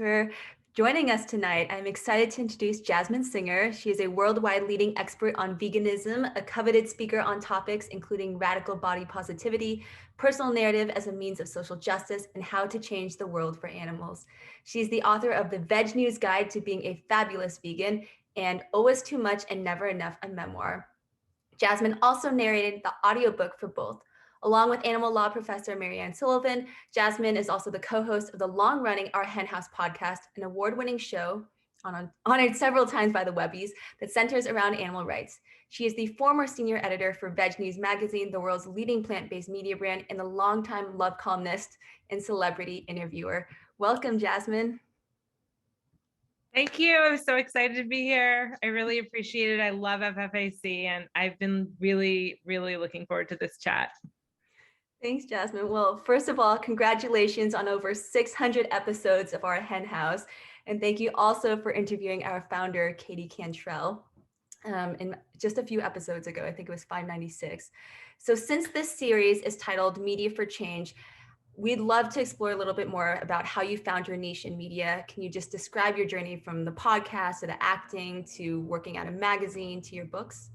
for joining us tonight. I'm excited to introduce Jasmin Singer. She is a worldwide leading expert on veganism, a coveted speaker on topics including radical body positivity, personal narrative as a means of social justice, and how to change the world for animals. She's the author of the Veg News Guide to Being a Fabulous Vegan and Always Too Much and Never Enough, a memoir. Jasmin also narrated the audiobook for both. Along with animal law professor Marianne Sullivan, Jasmin is also the co-host of the long-running Our Hen House podcast, an award-winning show honored several times by the Webbies that centers around animal rights. She is the former senior editor for Veg News Magazine, the world's leading plant-based media brand, and the longtime love columnist and celebrity interviewer. Welcome, Jasmin. Thank you. I'm so excited to be here. I really appreciate it. I love FFAC, and I've been really, really looking forward to this chat. Thanks, Jasmin. Well, first of all, congratulations on over 600 episodes of Our Hen House. And thank you also for interviewing our founder, Katie Cantrell, in just a few episodes ago. I think it was 596. So since this series is titled Media for Change, we'd love to explore a little bit more about how you found your niche in media. Can you just describe your journey from the podcast to the acting to working at a magazine to your books?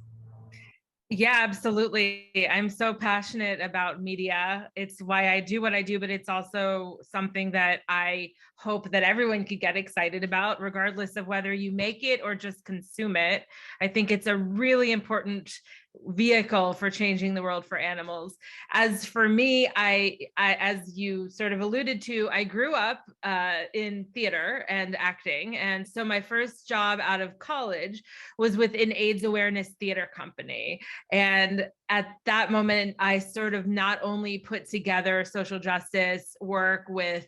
Yeah, absolutely. I'm so passionate about media. It's why I do what I do, but it's also something that I hope that everyone could get excited about, regardless of whether you make it or just consume it. I think it's a really important vehicle for changing the world for animals. As for me, I as you sort of alluded to, I grew up in theater and acting. And so my first job out of college was with an AIDS awareness theater company. And at that moment, I sort of not only put together social justice work with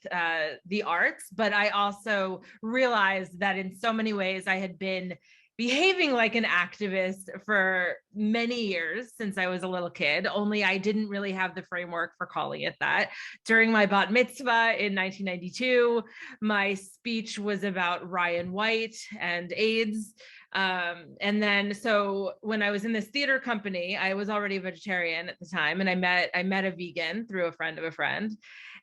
the arts, but I also realized that in so many ways I had been behaving like an activist for many years since I was a little kid, only I didn't really have the framework for calling it that. During my bat mitzvah in 1992, my speech was about Ryan White and AIDS. And then, so when I was in this theater company, I was already a vegetarian at the time, and I met a vegan through a friend of a friend.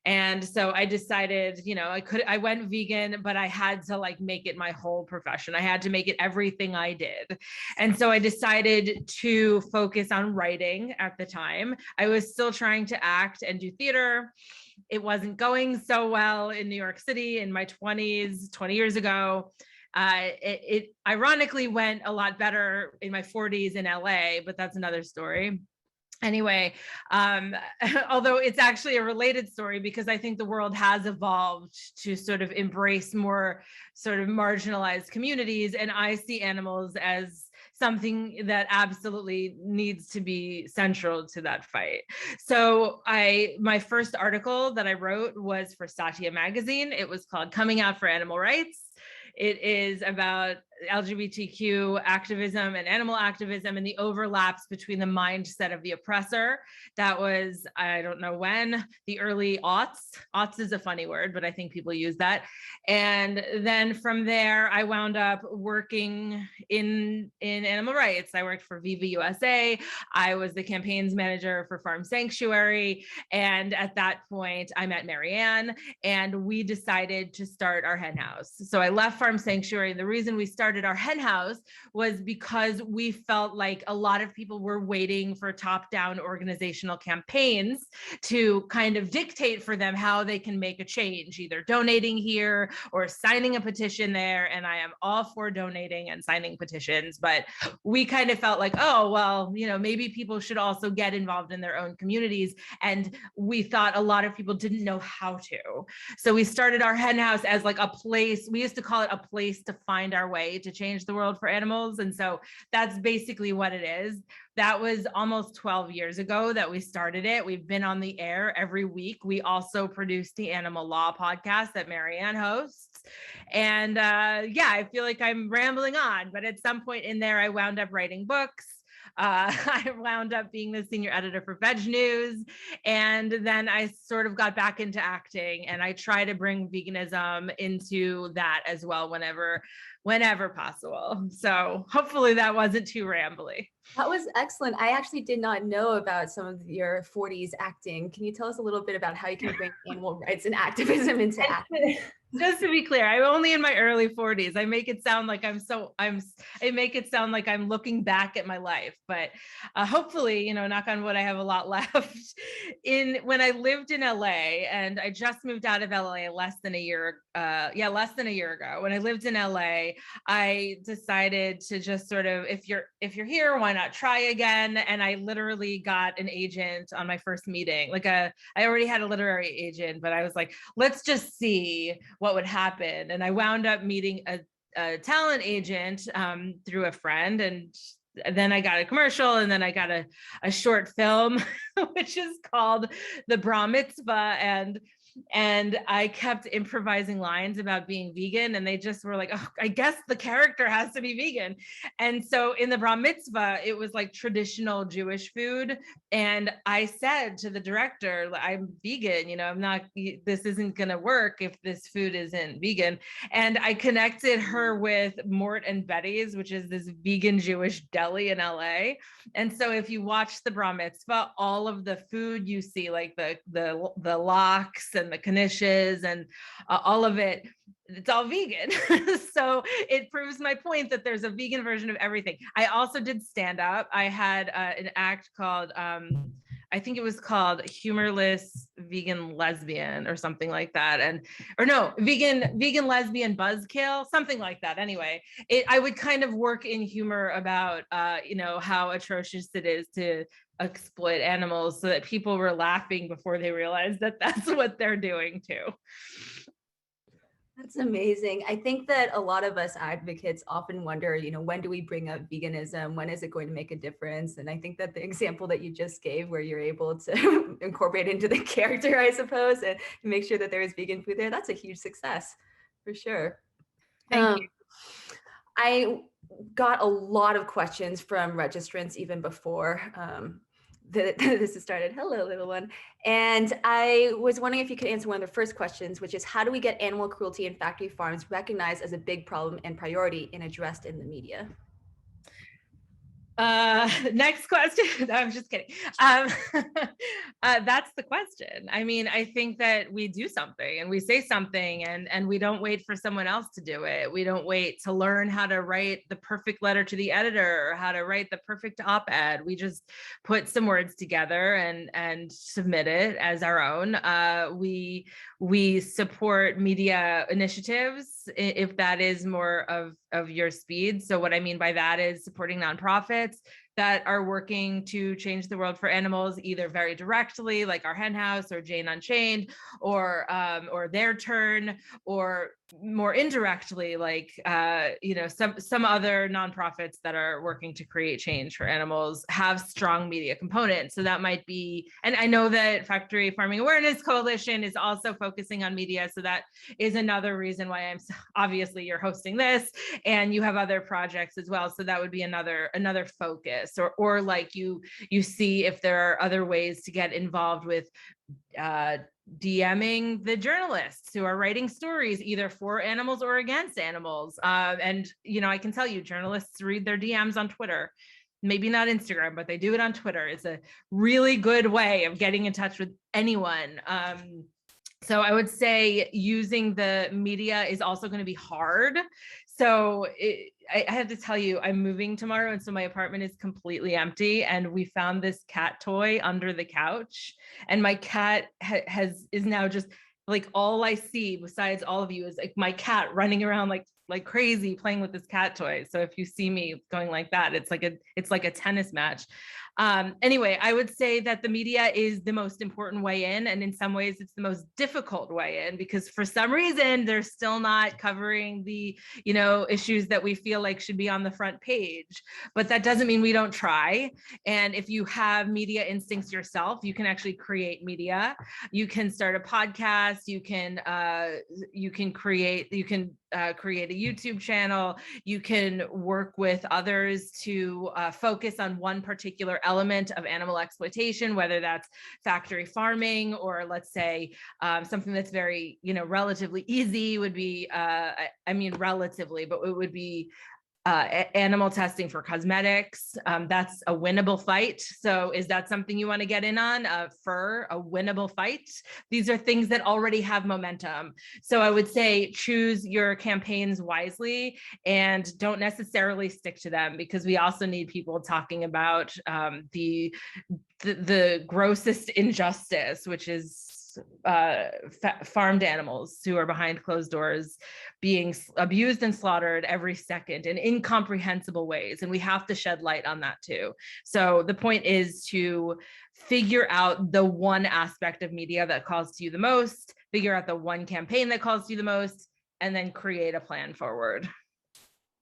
And so I decided, I went vegan, but I had to like make it my whole profession. I had to make it everything I did. And so I decided to focus on writing at the time. I was still trying to act and do theater. It wasn't going so well in New York City in my 20s, 20 years ago. It ironically went a lot better in my 40s in LA, but that's another story. Anyway, although it's actually a related story, because I think the world has evolved to sort of embrace more sort of marginalized communities, and I see animals as something that absolutely needs to be central to that fight. So my first article that I wrote was for Satya magazine. It was called Coming Out for Animal Rights. It is about LGBTQ activism and animal activism and the overlaps between the mindset of the oppressor. That was, I don't know when, the early aughts. Aughts is a funny word, but I think people use that. And then from there, I wound up working in animal rights. I worked for Viva USA. I was the campaigns manager for Farm Sanctuary. And at that point, I met Marianne, and we decided to start Our Hen House. So I left Farm Sanctuary. The reason we started Our Hen House was because we felt like a lot of people were waiting for top-down organizational campaigns to kind of dictate for them how they can make a change, either donating here or signing a petition there. And I am all for donating and signing petitions, but we kind of felt like, oh, well, maybe people should also get involved in their own communities. And we thought a lot of people didn't know how to. So we started Our Hen House as like a place. We used to call it a place to find our way to change the world for animals. And so that's basically what it is. That was almost 12 years ago that we started it. We've been on the air every week. We also produce the Animal Law podcast that Marianne hosts. And I feel like I'm rambling on, but at some point in there, I wound up writing books. I wound up being the senior editor for Veg News. And then I sort of got back into acting, and I try to bring veganism into that as well whenever possible. So hopefully that wasn't too rambly. That was excellent. I actually did not know about some of your 40s acting. Can you tell us a little bit about how you can bring animal rights and activism into acting? Just to be clear, I'm only in my early 40s. I make it sound like I make it sound like I'm looking back at my life, but hopefully, knock on wood, I have a lot left. When I lived in LA, and I just moved out of LA less than a year ago. When I lived in LA, I decided to just sort of, if you're here, why not try again? And I literally got an agent on my first meeting. I already had a literary agent, but I was like, let's just see what would happen. And I wound up meeting a talent agent through a friend, and then I got a commercial, and then I got a short film, which is called The Bra Mitzvah. And I kept improvising lines about being vegan, and they just were like, oh, I guess the character has to be vegan. And so in the Bra Mitzvah, it was like traditional Jewish food. And I said to the director, I'm vegan, I'm not, this isn't going to work if this food isn't vegan. And I connected her with Mort and Betty's, which is this vegan Jewish deli in LA. And so if you watch the Bra Mitzvah, all of the food you see, like the lox and the knishes and all of it, it's all vegan. So it proves my point that there's a vegan version of everything. I also did stand up. I had an act called, I think it was called Humorless Vegan Lesbian or something like that. Vegan Lesbian Buzzkill, something like that. Anyway, I would kind of work in humor about, how atrocious it is to exploit animals, so that people were laughing before they realized that that's what they're doing too. That's amazing. I think that a lot of us advocates often wonder, when do we bring up veganism? When is it going to make a difference? And I think that the example that you just gave, where you're able to incorporate into the character, I suppose, and make sure that there is vegan food there, that's a huge success for sure. Thank you. I got a lot of questions from registrants even before this has started. Hello, little one. And I was wondering if you could answer one of the first questions, which is, how do we get animal cruelty in factory farms recognized as a big problem and priority and addressed in the media? Next question. No, I'm just kidding. That's the question. I mean, I think that we do something and we say something, and we don't wait for someone else to do it. We don't wait to learn how to write the perfect letter to the editor or how to write the perfect op-ed. We just put some words together and submit it as our own. We support media initiatives if that is more of your speed. So what I mean by that is supporting nonprofits that are working to change the world for animals, either very directly, like Our Hen House or Jane Unchained, or Their Turn, or more indirectly, like some other nonprofits that are working to create change for animals have strong media components. So that might be, and I know that Factory Farming Awareness Coalition is also focusing on media. So that is another reason why obviously you're hosting this, and you have other projects as well. So that would be another focus, or like you see if there are other ways to get involved with DMing the journalists who are writing stories either for animals or against animals. And I can tell you, journalists read their DMs on Twitter, maybe not Instagram, but they do it on Twitter. It's a really good way of getting in touch with anyone. So I would say using the media is also going to be hard. So I have to tell you, I'm moving tomorrow, and so my apartment is completely empty, and we found this cat toy under the couch, and my cat is now just like, all I see besides all of you is like my cat running around like crazy playing with this cat toy. So if you see me going like that, it's like a tennis match. Anyway, I would say that the media is the most important way in, and in some ways it's the most difficult way in, because for some reason they're still not covering the issues that we feel like should be on the front page. But that doesn't mean we don't try. And if you have media instincts yourself, you can actually create media. You can start a podcast. You can create a YouTube channel. You can work with others to focus on one particular element of animal exploitation, whether that's factory farming, or let's say something that's very, relatively easy would be, relatively, but it would be animal testing for cosmetics. That's a winnable fight. So is that something you want to get in on? Fur, a winnable fight? These are things that already have momentum. So I would say choose your campaigns wisely and don't necessarily stick to them, because we also need people talking about the grossest injustice, which is farmed animals who are behind closed doors being abused and slaughtered every second in incomprehensible ways. And we have to shed light on that too. So the point is to figure out the one aspect of media that calls to you the most, figure out the one campaign that calls to you the most, and then create a plan forward.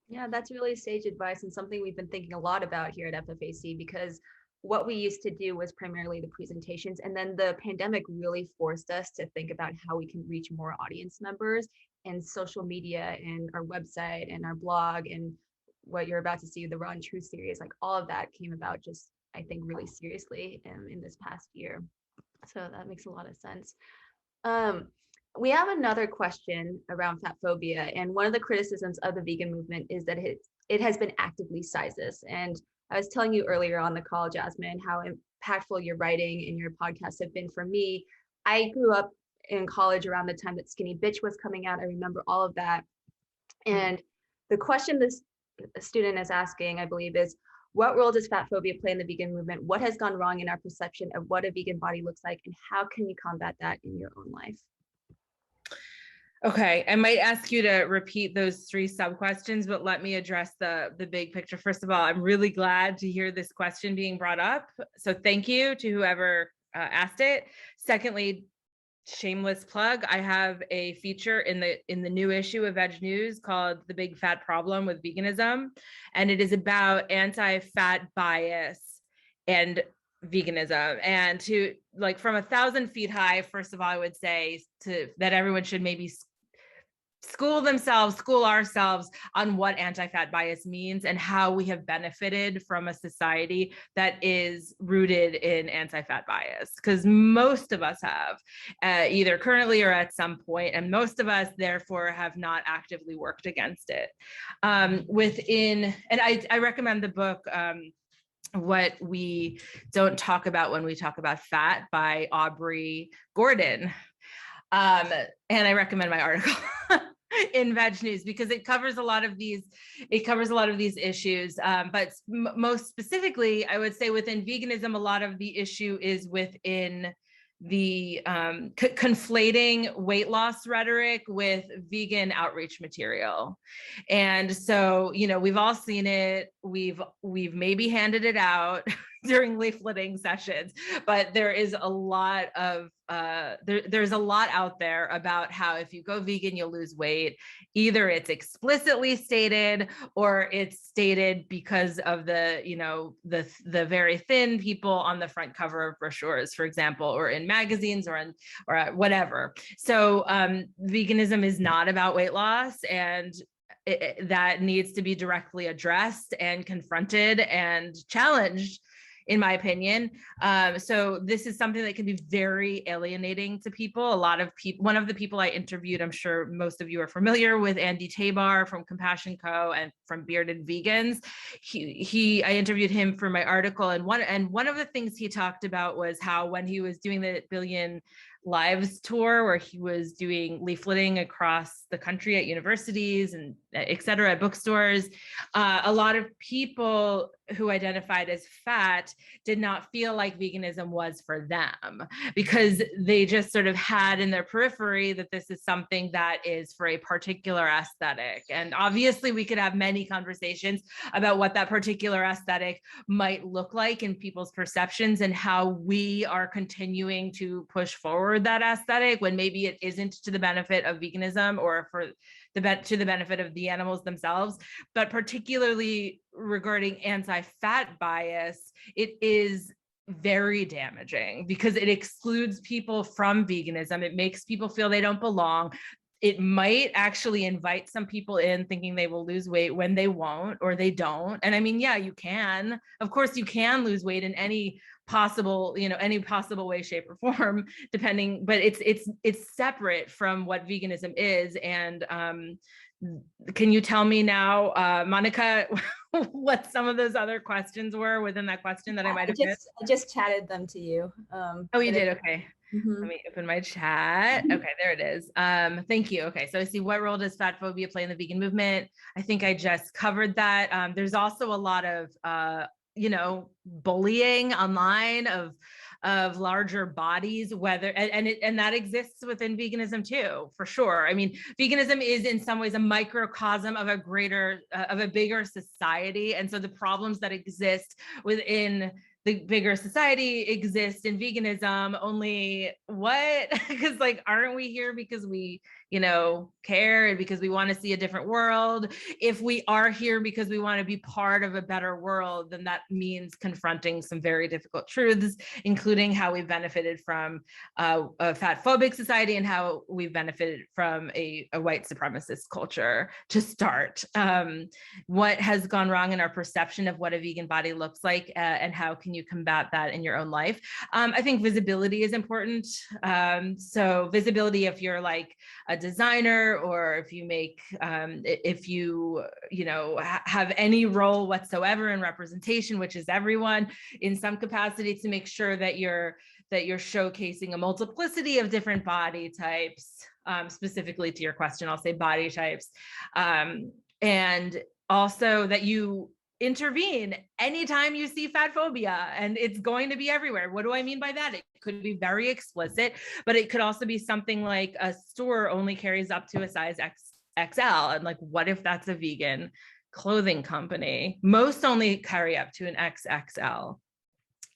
Yeah, that's really sage advice and something we've been thinking a lot about here at FFAC, because what we used to do was primarily the presentations, and then the pandemic really forced us to think about how we can reach more audience members, and social media and our website and our blog and what you're about to see, the Raw and True series, like all of that came about just, I think, really seriously in this past year. So that makes a lot of sense. Um, we have another question around fat phobia, and one of the criticisms of the vegan movement is that it has been actively sizes. And I was telling you earlier on the call, Jasmine, how impactful your writing and your podcasts have been for me. I grew up in college around the time that Skinny Bitch was coming out. I remember all of that. And the question this student is asking, I believe, is what role does fat phobia play in the vegan movement? What has gone wrong in our perception of what a vegan body looks like? And how can you combat that in your own life? Okay, I might ask you to repeat those three sub questions, but let me address the big picture. First of all, I'm really glad to hear this question being brought up. So thank you to whoever asked it. Secondly, shameless plug, I have a feature in the new issue of Veg News called The Big Fat Problem with Veganism, and it is about anti-fat bias and veganism. And to, like, from 1,000 feet high, first of all, I would say that everyone should maybe school ourselves on what anti-fat bias means and how we have benefited from a society that is rooted in anti-fat bias, because most of us have either currently or at some point, and most of us therefore have not actively worked against it. And I recommend the book What We Don't Talk About When We Talk About Fat by Aubrey Gordon. And I recommend my article in Veg News because it covers a lot of these issues. But most specifically, I would say within veganism, a lot of the issue is within the conflating weight loss rhetoric with vegan outreach material. And so, we've all seen it. We've maybe handed it out during leafleting sessions, but there is a lot of there's a lot out there about how if you go vegan, you'll lose weight. Either it's explicitly stated or it's stated because of the very thin people on the front cover of brochures, for example, or in magazines or whatever. So veganism is not about weight loss, and that needs to be directly addressed and confronted and challenged, in my opinion. So this is something that can be very alienating to people. A lot of people, one of the people I interviewed, I'm sure most of you are familiar with, Andy Tabar from Compassion Co. and from Bearded Vegans. I interviewed him for my article, and one of the things he talked about was how when he was doing the Billion Lives tour, where he was doing leafleting across the country at universities and et cetera, at bookstores, a lot of people who identified as fat did not feel like veganism was for them, because they just sort of had in their periphery that this is something that is for a particular aesthetic. And obviously we could have many conversations about what that particular aesthetic might look like in people's perceptions and how we are continuing to push forward that aesthetic when maybe it isn't to the benefit of veganism or to the benefit of the animals themselves. But particularly regarding anti-fat bias, it is very damaging because it excludes people from veganism. It makes people feel they don't belong. It might actually invite some people in thinking they will lose weight when they won't or they don't. And I mean, yeah, you can. Of course, you can lose weight in any possible way, shape, or form, depending, but it's separate from what veganism is. And Can you tell me now, Monica, what some of those other questions were within that question that I might have missed? I just chatted them to you. Oh, you did? Okay. Mhm. Let me open my chat. Okay, there it is. Thank you. Okay, so I see, what role does fat phobia play in the vegan movement? I think I just covered that. There's also a lot of bullying online of larger bodies, whether and that exists within veganism too, for sure. I mean, veganism is in some ways a microcosm of a bigger society, and so the problems that exist within the bigger society exist in veganism. Only what? Because like, aren't we here because we care and because we want to see a different world? If we are here because we want to be part of a better world, then that means confronting some very difficult truths, including how we've benefited from a fat phobic society and how we've benefited from a white supremacist culture to start. What has gone wrong in our perception of what a vegan body looks like, and how can you combat that in your own life? I think visibility is important. So visibility, if you're like a designer, or if you make, if you have any role whatsoever in representation, which is everyone in some capacity, to make sure that you're showcasing a multiplicity of different body types. Specifically to your question, I'll say body types, and also that you intervene anytime you see fat phobia, and it's going to be everywhere. What do I mean by that? It could be very explicit, but it could also be something like a store only carries up to a size XL, and like, what if that's a vegan clothing company? Most only carry up to an XXL.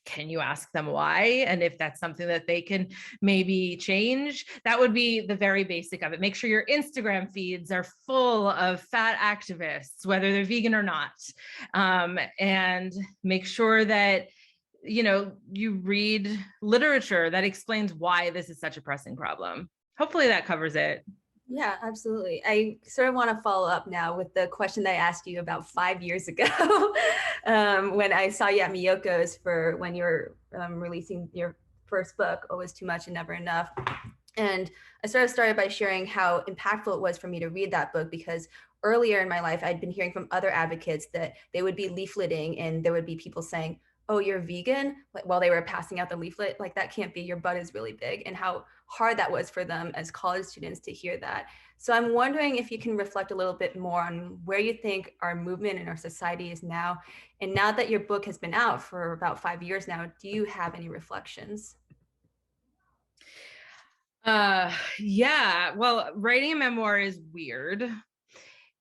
Can you ask them why? And if that's something that they can maybe change, that would be the very basic of it. Make sure your Instagram feeds are full of fat activists, whether they're vegan or not. And make sure that you read literature that explains why this is such a pressing problem. Hopefully that covers it. Yeah, absolutely. I sort of want to follow up now with the question that I asked you about 5 years ago when I saw you at Miyoko's for when you were releasing your first book, Always Too Much and Never Enough. And I sort of started by sharing how impactful it was for me to read that book, because earlier in my life, I'd been hearing from other advocates that they would be leafleting and there would be people saying, oh, you're vegan, like, while they were passing out the leaflet, like, that can't be, your butt is really big, and how hard that was for them as college students to hear that. So I'm wondering if you can reflect a little bit more on where you think our movement and our society is now. And now that your book has been out for about 5 years now, do you have any reflections? Yeah, well, writing a memoir is weird.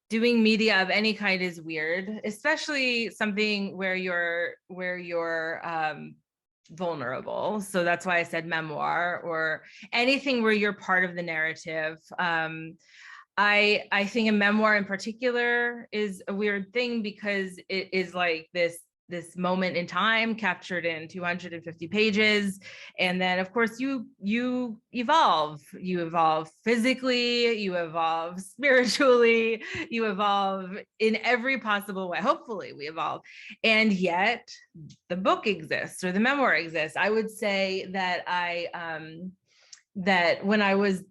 Doing media of any kind is weird, especially something where you're vulnerable. So that's why I said memoir, or anything where you're part of the narrative. I think a memoir in particular is a weird thing, because it is like this moment in time captured in 250 pages, and then of course you evolve physically, you evolve spiritually, you evolve in every possible way. Hopefully we evolve, and yet the book exists, or the memoir exists. I would say that that when I was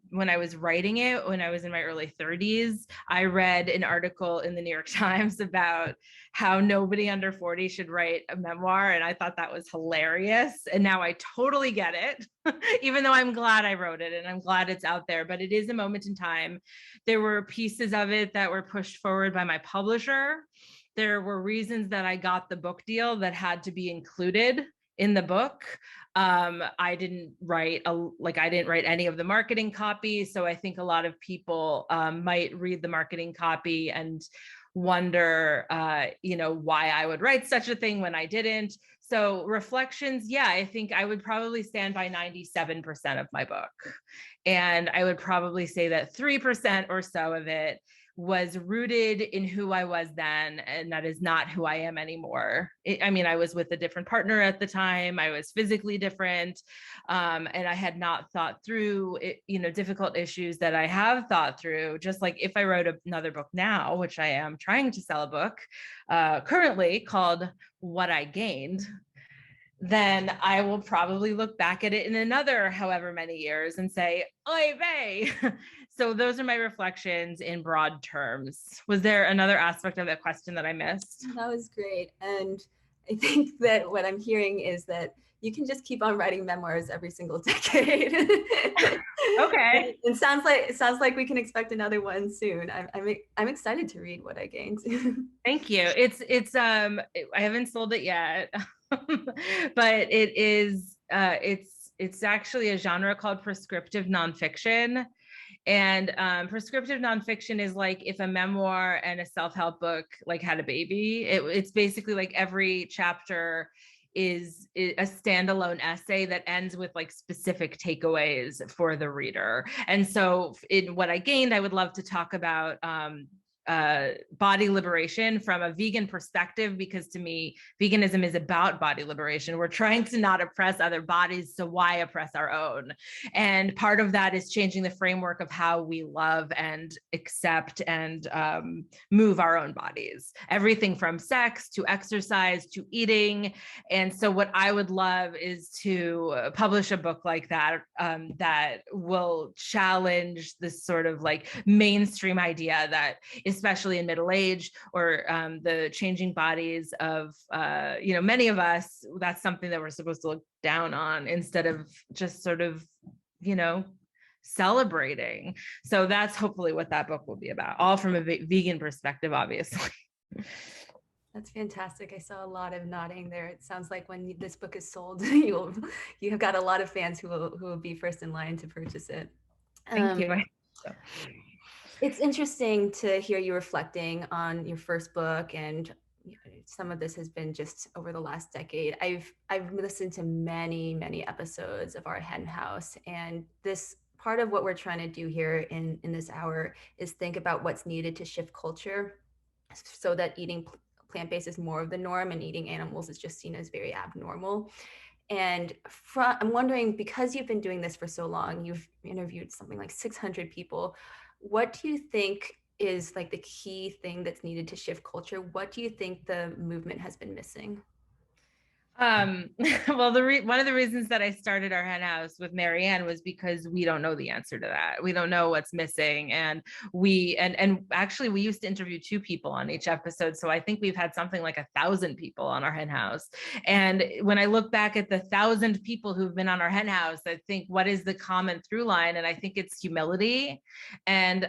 writing it, when I was in my early 30s, I read an article in the New York Times about how nobody under 40 should write a memoir. And I thought that was hilarious. And now I totally get it, even though I'm glad I wrote it and I'm glad it's out there. But it is a moment in time. There were pieces of it that were pushed forward by my publisher. There were reasons that I got the book deal that had to be included in the book. I didn't write any of the marketing copy. So I think a lot of people might read the marketing copy and wonder, why I would write such a thing when I didn't. So reflections, yeah, I think I would probably stand by 97% of my book. And I would probably say that 3% or so of it was rooted in who I was then, and that is not who I am anymore. I was with a different partner at the time. I was physically different, and I had not thought through, difficult issues that I have thought through. Just like if I wrote another book now, which I am trying to sell a book currently called What I Gained, then I will probably look back at it in another however many years and say, oy vey. So those are my reflections in broad terms. Was there another aspect of that question that I missed? That was great. And I think that what I'm hearing is that you can just keep on writing memoirs every single decade. Okay. And it sounds like we can expect another one soon. I'm excited to read What I Gained. Thank you. I haven't sold it yet, but it's actually a genre called prescriptive nonfiction. And prescriptive nonfiction is like if a memoir and a self-help book like had a baby. It's basically like every chapter is a standalone essay that ends with like specific takeaways for the reader. And so in What I Gained, I would love to talk about body liberation from a vegan perspective, because to me, veganism is about body liberation. We're trying to not oppress other bodies, so why oppress our own? And part of that is changing the framework of how we love and accept and move our own bodies, everything from sex to exercise to eating. And so what I would love is to publish a book like that that will challenge this sort of like mainstream idea that, especially in middle age or the changing bodies of many of us, that's something that we're supposed to look down on instead of just sort of celebrating. So that's hopefully what that book will be about, all from a vegan perspective, obviously. That's fantastic. I saw a lot of nodding there. It sounds like when this book is sold, you have got a lot of fans who will be first in line to purchase it. Thank you. It's interesting to hear you reflecting on your first book, and some of this has been just over the last decade. I've listened to many episodes of Our Hen House, and this part of what we're trying to do here in this hour is think about what's needed to shift culture so that eating plant-based is more of the norm and eating animals is just seen as very abnormal. And I'm wondering, because you've been doing this for so long, you've interviewed something like 600 people, what do you think is like the key thing that's needed to shift culture? What do you think the movement has been missing? Well, one of the reasons that I started Our Hen House with Marianne was because we don't know the answer to that. We don't know what's missing. And actually we used to interview 2 people on each episode. So I think we've had something like 1,000 people on Our Hen House. And when I look back at the 1,000 people who've been on Our Hen House, I think, what is the common through line? And I think it's humility and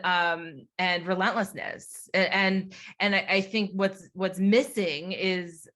relentlessness. And I think what's missing is,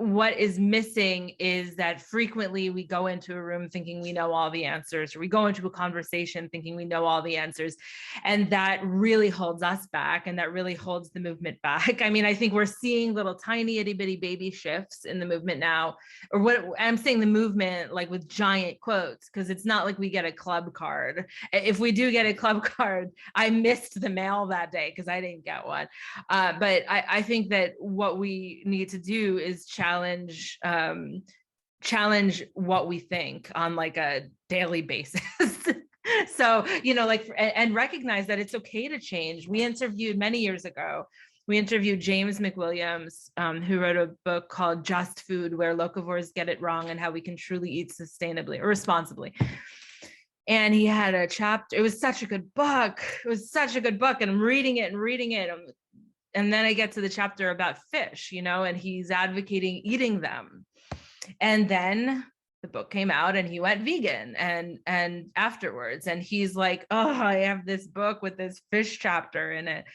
what is missing is that frequently we go into a room thinking we know all the answers, or we go into a conversation thinking we know all the answers. And that really holds us back, and that really holds the movement back. I mean, I think we're seeing little tiny itty bitty baby shifts in the movement now, or what I'm saying, the movement, like with giant quotes, because it's not like we get a club card. If we do get a club card, I missed the mail that day because I didn't get one. But I think that what we need to do is challenge what we think on like a daily basis. So, and recognize that it's okay to change. We interviewed many years ago, James McWilliams, who wrote a book called Just Food, Where Locavores Get It Wrong and How We Can Truly Eat Sustainably or Responsibly. And he had a chapter. It was such a good book. And I'm reading it. And then I get to the chapter about fish, and he's advocating eating them. And then the book came out and he went vegan and afterwards, and he's like, oh, I have this book with this fish chapter in it.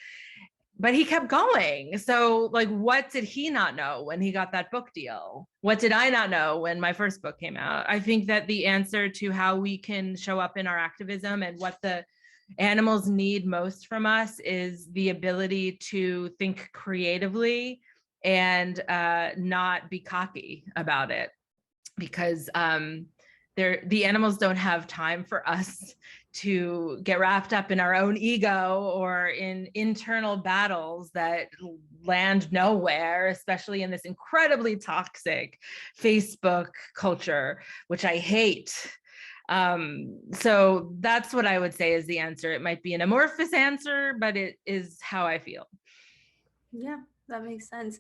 But he kept going. So like, what did he not know when he got that book deal? What did I not know when my first book came out? I think that the answer to how we can show up in our activism and what the animals need most from us is the ability to think creatively and not be cocky about it, because the animals don't have time for us to get wrapped up in our own ego or in internal battles that land nowhere, especially in this incredibly toxic Facebook culture, which I hate. So that's what I would say is the answer. It might be an amorphous answer, but it is how I feel. Yeah, that makes sense.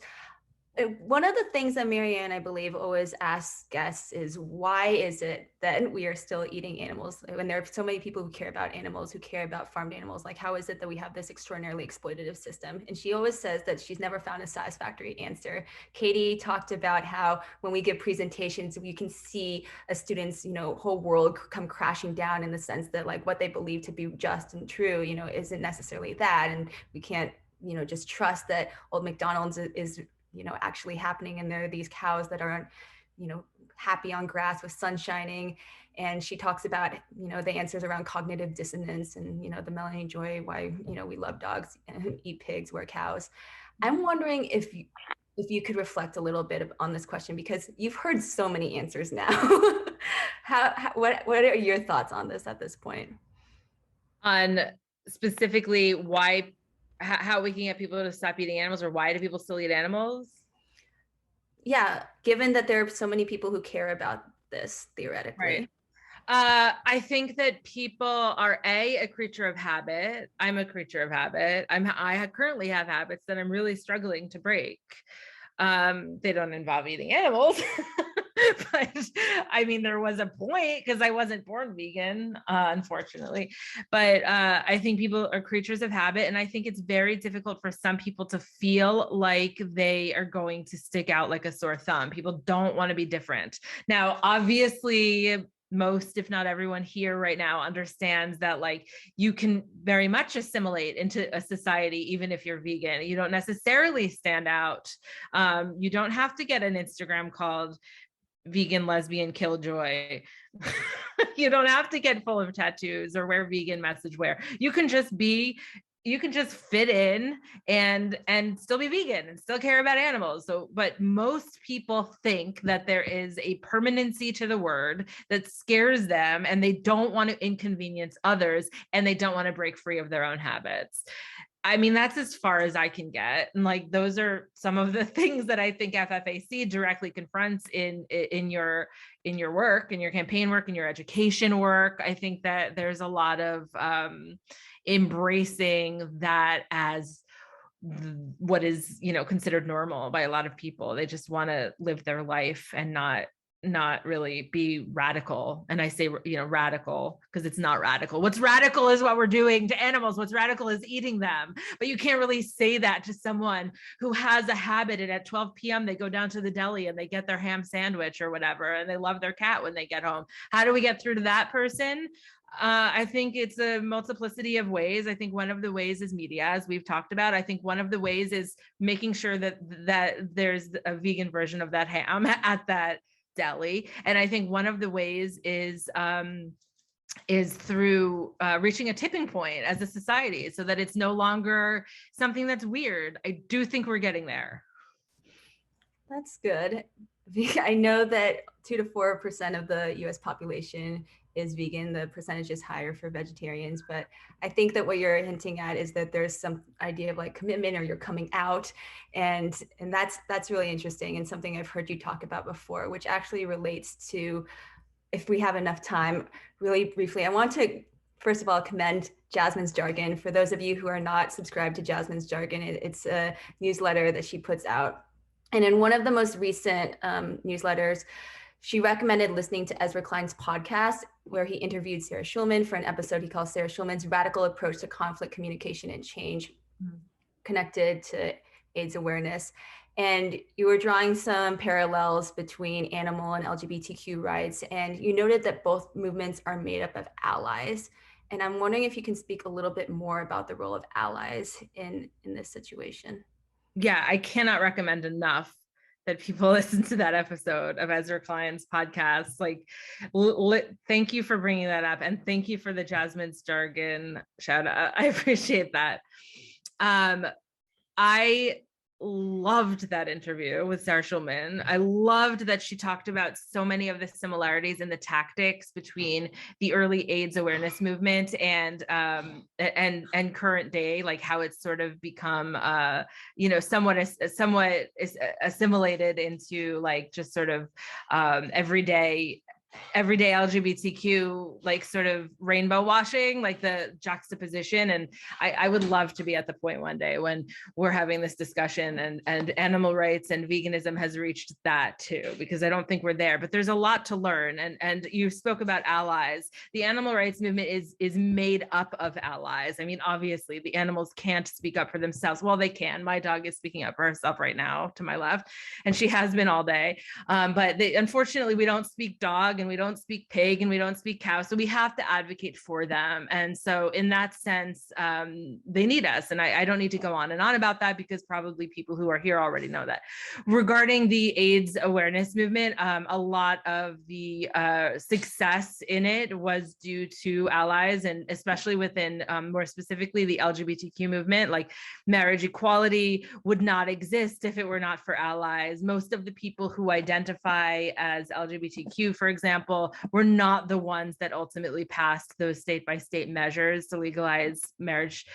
One of the things that Marianne, I believe, always asks guests is, why is it that we are still eating animals when there are so many people who care about animals, who care about farmed animals? Like, how is it that we have this extraordinarily exploitative system? And she always says that she's never found a satisfactory answer. Katie talked about how when we give presentations, you can see a student's, whole world come crashing down, in the sense that, like, what they believe to be just and true, isn't necessarily that. And we can't, just trust that old McDonald's is actually happening. And there are these cows that are, happy on grass with sun shining. And she talks about, the answers around cognitive dissonance and, the Melanie Joy, why, we love dogs, eat pigs, wear cows. I'm wondering if you could reflect a little bit on this question, because you've heard so many answers now. What are your thoughts on this at this point? On specifically how we can get people to stop eating animals, or why do people still eat animals? Yeah, given that there are so many people who care about this theoretically. Right. I think that people are a creature of habit. I'm a creature of habit. I currently have habits that I'm really struggling to break. They don't involve eating animals. But I mean, there was a point, because I wasn't born vegan, unfortunately. But I think people are creatures of habit. And I think it's very difficult for some people to feel like they are going to stick out like a sore thumb. People don't want to be different. Now, obviously, most, if not everyone here right now, understands that, like, you can very much assimilate into a society even if you're vegan. You don't necessarily stand out. You don't have to get an Instagram called vegan lesbian killjoy. You don't have to get full of tattoos or wear vegan message wear. You can just fit in and still be vegan and still care about animals. So, but most people think that there is a permanency to the word that scares them, and they don't want to inconvenience others, and they don't want to break free of their own habits. I mean, that's as far as I can get. And, like, those are some of the things that I think FFAC directly confronts in your work, in your campaign work, in your education work. I think that there's a lot of embracing that as what is, considered normal by a lot of people. They just want to live their life and not really be radical. And I say, radical because it's not radical. What's radical is what we're doing to animals. What's radical is eating them. But you can't really say that to someone who has a habit, and at 12 p.m. they go down to the deli and they get their ham sandwich or whatever, and they love their cat when they get home. How do we get through to that person? I think it's a multiplicity of ways. I think one of the ways is media, as we've talked about. I think one of the ways is making sure that there's a vegan version of that ham at that deli. And I think one of the ways is through reaching a tipping point as a society, so that it's no longer something that's weird. I do think we're getting there. That's good. I know that 2 to 4% of the US population is vegan. The percentage is higher for vegetarians, but I think that what you're hinting at is that there's some idea of, like, commitment, or you're coming out, and that's really interesting, and something I've heard you talk about before, which actually relates to, if we have enough time, really briefly, I want to first of all commend Jasmin's Jargon. For those of you who are not subscribed to Jasmin's Jargon, it's a newsletter that she puts out. And in one of the most recent newsletters, she recommended listening to Ezra Klein's podcast, where he interviewed Sarah Schulman for an episode he calls Sarah Schulman's Radical Approach to Conflict, Communication, and Change, connected to AIDS awareness. And you were drawing some parallels between animal and LGBTQ rights. And you noted that both movements are made up of allies. And I'm wondering if you can speak a little bit more about the role of allies in this situation. Yeah, I cannot recommend enough that people listen to that episode of Ezra Klein's podcast. Like, thank you for bringing that up, and thank you for the Jasmin's Jargon shout out. I appreciate that. I loved that interview with Sarah Schulman. I loved that she talked about so many of the similarities in the tactics between the early AIDS awareness movement and current day, like how it's sort of become somewhat assimilated into, like, just sort of everyday everyday LGBTQ, like sort of rainbow washing, like the juxtaposition. And I would love to be at the point one day when we're having this discussion and animal rights and veganism has reached that too, because I don't think we're there, but there's a lot to learn. And you spoke about allies. The animal rights movement is made up of allies. I mean, obviously the animals can't speak up for themselves. Well, they can. My dog is speaking up for herself right now to my left, and she has been all day. But unfortunately, we don't speak dog, and we don't speak pig, and we don't speak cow. So we have to advocate for them. And so in that sense, they need us. And I don't need to go on and on about that, because probably people who are here already know that. Regarding the AIDS awareness movement, a lot of the success in it was due to allies, and especially within more specifically the LGBTQ movement. Like, marriage equality would not exist if it were not for allies. Most of the people who identify as LGBTQ, for example, were not the ones that ultimately passed those state-by-state measures to legalize marriage,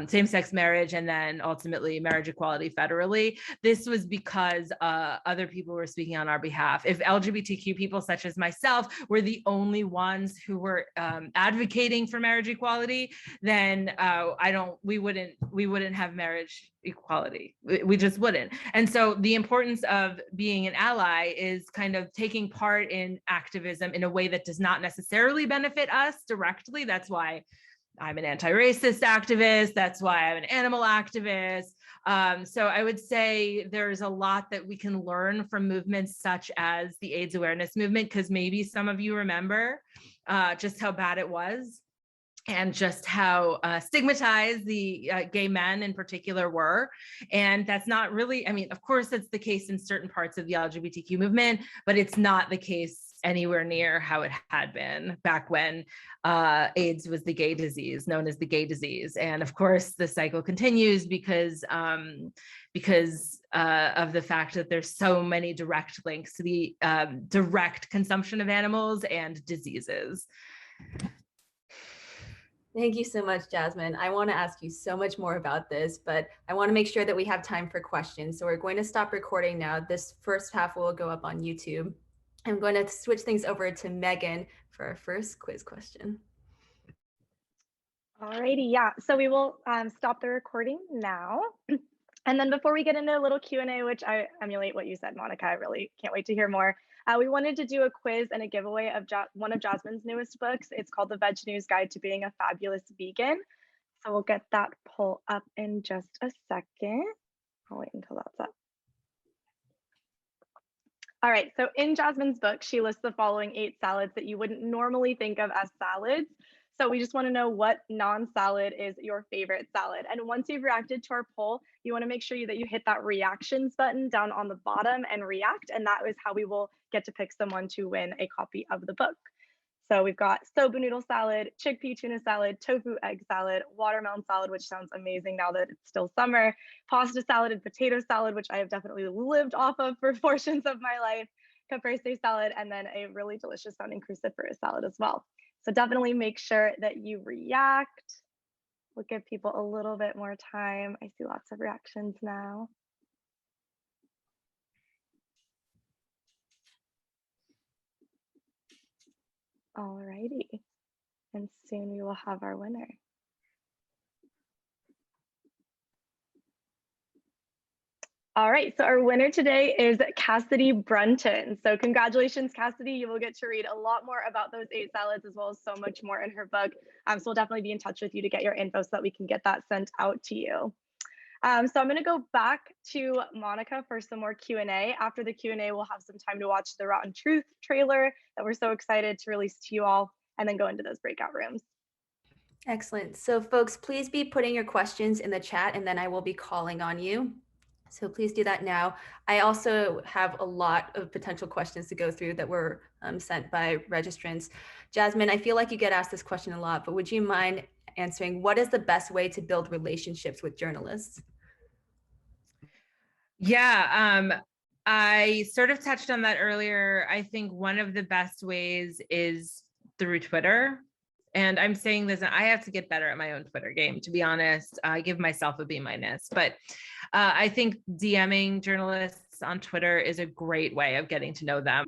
same-sex marriage, and then ultimately marriage equality federally. This was because other people were speaking on our behalf. If LGBTQ people such as myself were the only ones who were advocating for marriage equality, then we wouldn't have marriage equality. We just wouldn't. And so the importance of being an ally is kind of taking part in activism in a way that does not necessarily benefit us directly. That's why I'm an anti-racist activist. That's why I'm an animal activist. So I would say there's a lot that we can learn from movements such as the AIDS awareness movement, because maybe some of you remember just how bad it was, and just how stigmatized the gay men in particular were. And that's not really, I mean, of course, that's the case in certain parts of the LGBTQ movement, but it's not the case anywhere near how it had been back when AIDS was the gay disease, known as the gay disease. And of course, the cycle continues because of the fact that there's so many direct links to the direct consumption of animals and diseases. Thank you so much, Jasmin. I want to ask you so much more about this, but I want to make sure that we have time for questions. So we're going to stop recording now. This first half will go up on YouTube. I'm going to switch things over to Megan for our first quiz question. Alrighty, yeah. So we will stop the recording now. And then before we get into a little Q&A, which I emulate what you said, Monica, I really can't wait to hear more. We wanted to do a quiz and a giveaway of one of Jasmin's newest books. It's called The Veg News Guide to Being a Fabulous Vegan. So we'll get that pull up in just a second. I'll wait until that's up. All right, so in Jasmin's book, she lists the following 8 salads that you wouldn't normally think of as salads. So we just want to know what non-salad is your favorite salad. And once you've reacted to our poll, you want to make sure that you hit that reactions button down on the bottom and react. And that is how we will get to pick someone to win a copy of the book. So we've got soba noodle salad, chickpea tuna salad, tofu egg salad, watermelon salad, which sounds amazing now that it's still summer, pasta salad and potato salad, which I have definitely lived off of for portions of my life, caprese salad, and then a really delicious sounding cruciferous salad as well. So definitely make sure that you react. We'll give people a little bit more time. I see lots of reactions now. Alrighty, and soon we will have our winner. All right, so our winner today is Cassidy Brunton. So congratulations, Cassidy. You will get to read a lot more about those 8 salads as well as so much more in her book. So we'll definitely be in touch with you to get your info so that we can get that sent out to you. So I'm going to go back to Monica for some more Q&A. After the Q&A, we'll have some time to watch the Rotten Truth trailer that we're so excited to release to you all, and then go into those breakout rooms. Excellent. So folks, please be putting your questions in the chat, and then I will be calling on you. So please do that now. I also have a lot of potential questions to go through that were sent by registrants. Jasmin, I feel like you get asked this question a lot, but would you mind answering, what is the best way to build relationships with journalists? Yeah, I sort of touched on that earlier. I think one of the best ways is through Twitter. And I'm saying this, I have to get better at my own Twitter game, to be honest. I give myself a B-, but I think DMing journalists on Twitter is a great way of getting to know them.